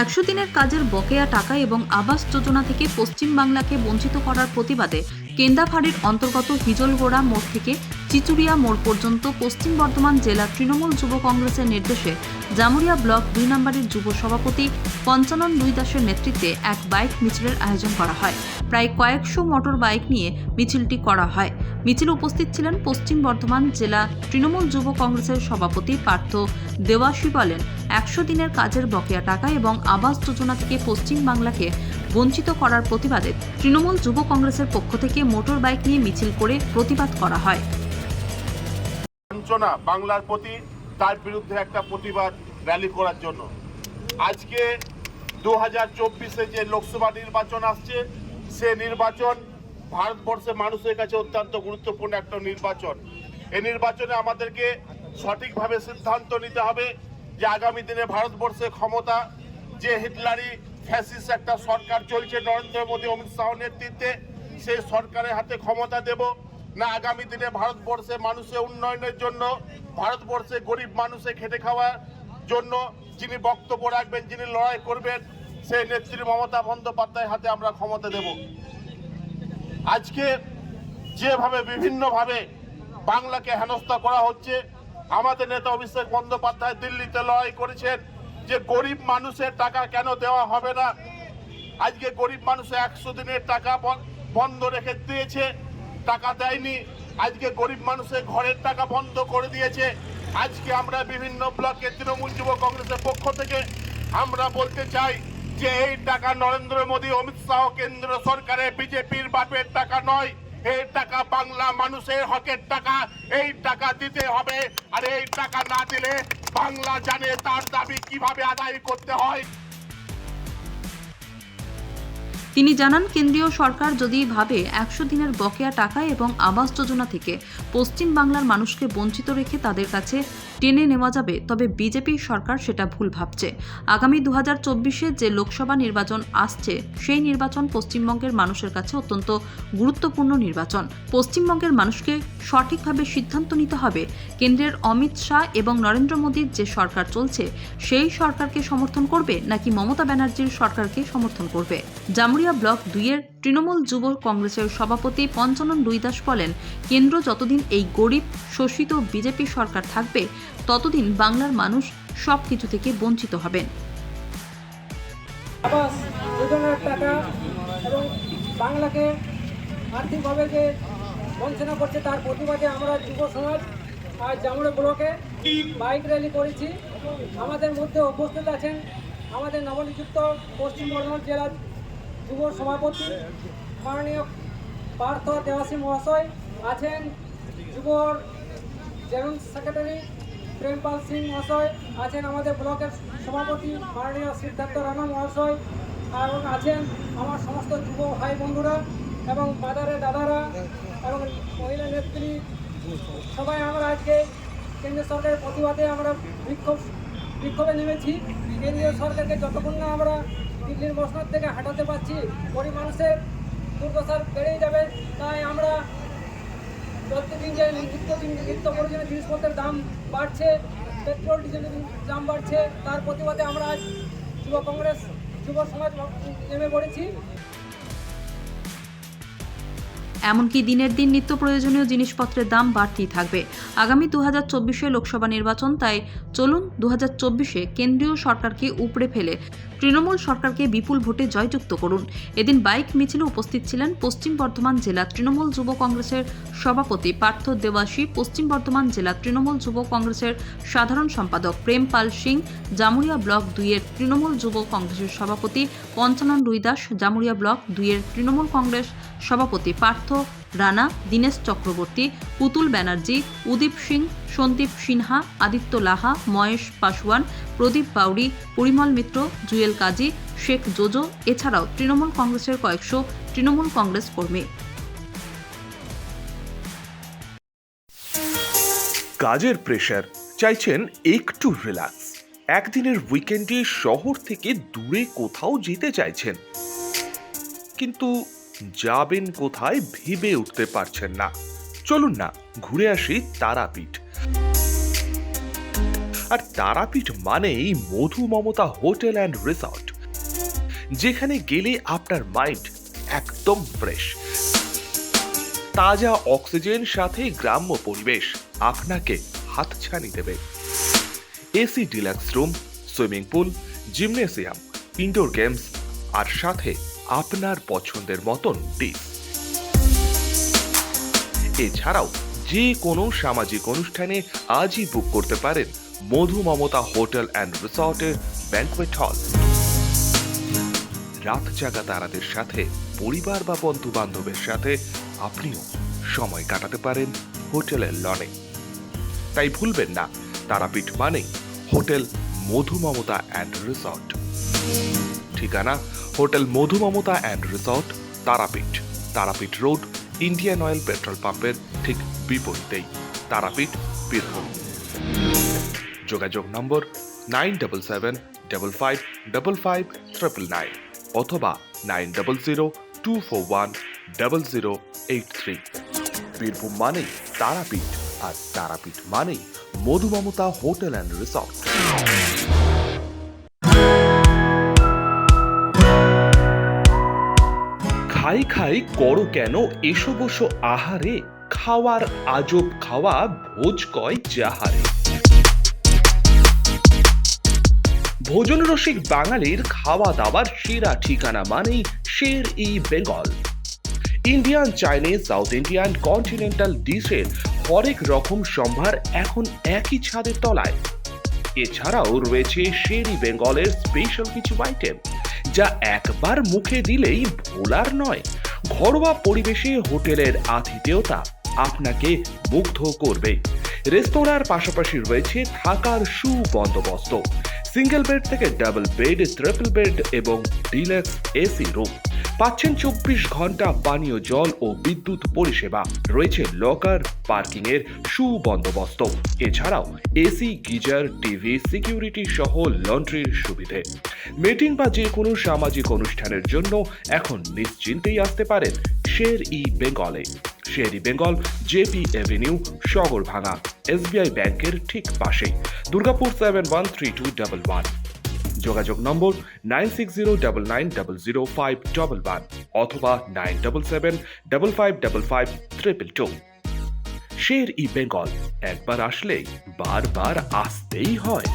100 দিনের কাজের বকেয়া টাকা এবং আবাস যোজনা থেকে পশ্চিম বাংলাকে বঞ্চিত করার প্রতিবাদে কেন্দাফাড়ির অন্তর্গত হিজলগোড়া মোড় থেকে চিচুড়িয়া মোড় পর্যন্ত পশ্চিম বর্ধমান জেলা তৃণমূল যুব কংগ্রেসের নির্দেশে জামুরিয়া ব্লক 2 নম্বরের যুব সভাপতি পঞ্চানন দুই দাসের নেতৃত্বে এক বাইক মিছিলের আয়োজন করা হয়। প্রায় কয়েকশো মোটর বাইক নিয়ে মিছিলটি করা হয়। মিছিলে উপস্থিত ছিলেন পশ্চিম বর্ধমান জেলা তৃণমূল যুব কংগ্রেসের সভাপতি পার্থ দেওয়াশী। বলেন, 100 দিনের কাজের বকেয়া টাকা এবং আবাস যোজনা থেকে পশ্চিম বাংলাকে বঞ্চিত করার প্রতিবাদে তৃণমূল যুব কংগ্রেসের পক্ষ থেকে মোটর বাইক নিয়ে মিছিল করে প্রতিবাদ করা হয়। বঞ্চনা বাংলার প্রতি, তার বিরুদ্ধে একটা প্রতিবাদ র্যালি করার জন্য আজকে 2024-এ যে লোকসভা নির্বাচন আসছে, সে নির্বাচন ভারতবর্ষের মানুষের কাছে অত্যন্ত গুরুত্বপূর্ণ একটা নির্বাচন। এই নির্বাচনে আমাদেরকে সঠিকভাবে সিদ্ধান্ত নিতে হবে যে আগামী দিনে ভারতবর্ষের ক্ষমতা যে হিটলারি ফ্যাসিস্ট একটা সরকার চলছে নরেন্দ্র মোদী অমিত শাহ নেতৃত্বে, সেই সরকারের হাতে ক্ষমতা দেব না আগামী দিনে ভারতবর্ষের মানুষের উন্নয়নের জন্য, ভারতবর্ষের গরিব মানুষের খেটে খাওয়ার জন্য যিনি বক্তব্য রাখবেন, যিনি লড়াই করবেন, সেই নেত্রী মমতা বন্দ্যোপাধ্যায়ের হাতে আমরা ক্ষমতা দেব। আজকে যেভাবে বিভিন্নভাবে বাংলাকে হেনস্থা করা হচ্ছে, আমাদের নেতা অভিষেক বন্দ্যোপাধ্যায় দিল্লিতে লড়াই করেছেন যে গরিব মানুষের টাকা কেন দেওয়া হবে না। আজকে গরিব মানুষের 100 দিনের টাকা বন্ধ রেখে দিয়েছে, টাকা দেয়নি। আজকে গরিব মানুষের ঘরের টাকা বন্ধ করে দিয়েছে। আজকে আমরা বিভিন্ন ব্লকে তৃণমূল যুব কংগ্রেসের পক্ষ থেকে আমরা বলতে চাই যে এই টাকা নরেন্দ্র মোদী অমিত শাহ কেন্দ্র সরকারের বিজেপির বাপের টাকা নয়, এই টাকা বাংলা মানুষের হকের টাকা। এই টাকা দিতে হবে, আর এই টাকা না দিলে বাংলা জানে তার দাবি কিভাবে আদায় করতে হয়। তিনি জানান, কেন্দ্রীয় সরকার যদি ভাবে 100 দিনের বকেয়া টাকা এবং আবাস যোজনা থেকে পশ্চিম বাংলার মানুষকে বঞ্চিত রেখে তাদের কাছে টেনে নেওয়া যাবে, তবে বিজেপি সরকার সেটা ভুল ভাবছে। আগামী 2024-এ যে লোকসভা নির্বাচন আসছে, সেই নির্বাচন পশ্চিমবঙ্গের মানুষের কাছে অত্যন্ত গুরুত্বপূর্ণ নির্বাচন। পশ্চিমবঙ্গের মানুষকে সঠিকভাবে সিদ্ধান্ত নিতে হবে, কেন্দ্রের অমিত শাহ এবং নরেন্দ্র মোদীর যে সরকার চলছে, সেই সরকারকে সমর্থন করবে নাকি মমতা ব্যানার্জির সরকারকে সমর্থন করবে। জামুরিয়া ব্লক 2-এর তৃণমূল যুব কংগ্রেসের সভাপতি পঞ্চানন দুই দাস বলেন, কেন্দ্র যতদিন এই গরিব শোষিত বিজেপি সরকার থাকবে, ততদিন বাংলার মানুষ সবকিছু থেকে বঞ্চিত হবেন। আবাস যোজনার টাকা এবং বাংলাকে আর্থিকভাবে যে বঞ্চনা করছে, তার প্রতিবাদে আমরা যুব সমাজ আজ জামুরিয়া ব্লকে বাইক র্যালি করেছি। আমাদের মধ্যে উপস্থিত আছেন আমাদের নবনিযুক্ত পশ্চিম বর্ধমান জেলার যুব সভাপতি মাননীয় পার্থ দেওয়াশী মহাশয়, আছেন যুবর জেনারেল সেক্রেটারি প্রেমপাল সিং মহাশয়, আছেন আমাদের ব্লকের সভাপতি মাননীয় সিদ্ধার্থ রানা মহাশয়, এবং আছেন আমার সমস্ত যুব ভাই বন্ধুরা এবং বাজারের দাদারা এবং মহিলা নেত্রী। সবাই আমরা আজকে কেন্দ্রীয় সরকারের প্রতিবাদে আমরা বিক্ষোভে নেমেছি। কেন্দ্রীয় সরকারকে যতক্ষণ না আমরা দিল্লির মসনদ থেকে হাঁটাতে পারছি, গরিব মানুষের দুর্দশা বেড়েই যাবে। তাই আমরা প্রত্যেকদিন যে নিত্য প্রয়োজনীয় জিনিসপত্রের দাম বাড়ছে, পেট্রোল ডিজেলের দাম বাড়ছে, তার প্রতিবাদে আমরা আজ যুব কংগ্রেস যুব সমাজ নেমে পড়েছি। এমনকি দিনের দিন নিত্য প্রয়োজনীয় জিনিসপত্রের দাম বাড়তেই থাকবে। আগামী 2024-এ লোকসভা নির্বাচন, তাই চলুন 2024-এ কেন্দ্রীয় সরকারকে উপড়ে ফেলে তৃণমূল সরকারকে বিপুল ভোটে জয়যুক্ত করুন। এদিন বাইক মিছিলে উপস্থিত ছিলেন পশ্চিম বর্ধমান জেলা তৃণমূল যুব কংগ্রেসের সভাপতি পার্থ দেওয়াশী, পশ্চিম বর্ধমান জেলা তৃণমূল যুব কংগ্রেসের সাধারণ সম্পাদক প্রেমপাল সিং, জামুরিয়া ব্লক 2-এর তৃণমূল যুব কংগ্রেসের সভাপতি পঞ্চানন দুই দাস, জামুরিয়া ব্লক 2-এর তৃণমূল কংগ্রেস সভাপতি পার্থ রানা, দীনেশ চক্রবর্তী, পুতুল ব্যানার্জি, উদীপ সিং, সন্দীপ সিনহা, আদিত্য লাহা, মহেশ পাসওয়ান, প্রদীপ বাউরি, পরিমল মিত্র, জুয়েল কাজী, শেখ জোজো, এছাড়াও তৃণমূল কংগ্রেসের কয়েকশো তৃণমূল কংগ্রেস কর্মী। কাজের প্রেশার, চাইছেন একটু রিল্যাক্স, একদিনের উইকেন্ডে শহর থেকে দূরে কোথাও যেতে চাইছেন, কিন্তু যাবেন কোথায় ভেবে উঠতে পারছেন না। চলুন না ঘুরে আসি তারাপীঠ। আর তারাপীঠ মানেই মধু মমতা হোটেল অ্যান্ড রিসর্ট, যেখানে গেলে আপনার মাইন্ড একদম ফ্রেশ। তাজা অক্সিজেন সাথে গ্রাম্য পরিবেশ আপনাকে হাতছানি দেবে। AC deluxe room, swimming pool, gymnasium, indoor games আর সাথে আপনার পছন্দের মতন ডিশ। এছাড়াও যে কোনো সামাজিক অনুষ্ঠানে আজই বুক করতে পারেন মধু মমতা হোটেল অ্যান্ড রিসর্টের ব্যাংকুয়েট হল। রাত জাগা তারাদের সাথে, পরিবার বা বন্ধু বান্ধবের সাথে আপনিও সময় কাটাতে পারেন হোটেলের লনে। তাই ভুলবেন না, তারাপীঠ মানে hotel Madhu Mamata and resort. ঠিকানা hotel Madhu Mamata and resort, Tarapith, Tarapith road, Indian oil petrol পাম্পের ঠিক বিপরীতেই, তারাপীঠ, বীরভূম। যোগাযোগ নম্বর 9775555599 অথবা 9002410083। বীরভূম মানেই তারাপীঠ, আর তারাপীঠ মানেই মধু মমতা হোটেল অ্যান্ড রিসর্ট। খাই খাই করো কেন এসো বসো আহারে, খাওয়ার আজব খাওয়া ভোজ কয় যাহারে। ভোজন রসিক বাঙালির খাওয়া দাওয়ার সেরা ঠিকানা মানেই Sher e Bengal. Indian, Chinese, South Indian, continental ডিশের হরেক রকম সম্ভার এখন একই ছাদের তলায়। এছাড়াও রয়েছে শের ই বেঙ্গলের স্পেশাল কিছু আইটেম, যা একবার মুখে দিলেই ভোলার নয়। ঘরোয়া পরিবেশে হোটেলের আতিথেয়তা আপনাকে মুগ্ধ করবে। রেস্তোরাঁর পাশাপাশি রয়েছে থাকার সুবন্দোবস্ত, সিঙ্গেল বেড থেকে ডাবল বেড, ট্রিপল বেড এবং ডিলাক্স এসি রুম। পাচ্ছেন 24 ঘন্টা পানীয় জল ও বিদ্যুৎ পরিষেবা। রয়েছে লকার, পার্কিং এর সুবন্দোবস্ত। এছাড়াও এসি, গিজার, টিভি, সিকিউরিটি সহ লন্ড্রির সুবিধে। মিটিং বা যে কোনো সামাজিক অনুষ্ঠানের জন্য এখন নিশ্চিন্তেই আসতে পারেন শের ই বেঙ্গলে। Sher e Bengal, JP avenue, Sagarbhanga, SBI ব্যাংকের ঠিক পাশে, দুর্গাপুর 713211। যোগাযোগ নম্বর 9609900511 অথবা 9775555222। শের ই বেঙ্গল, একবার আসলেই বারবার আসতেই হয়।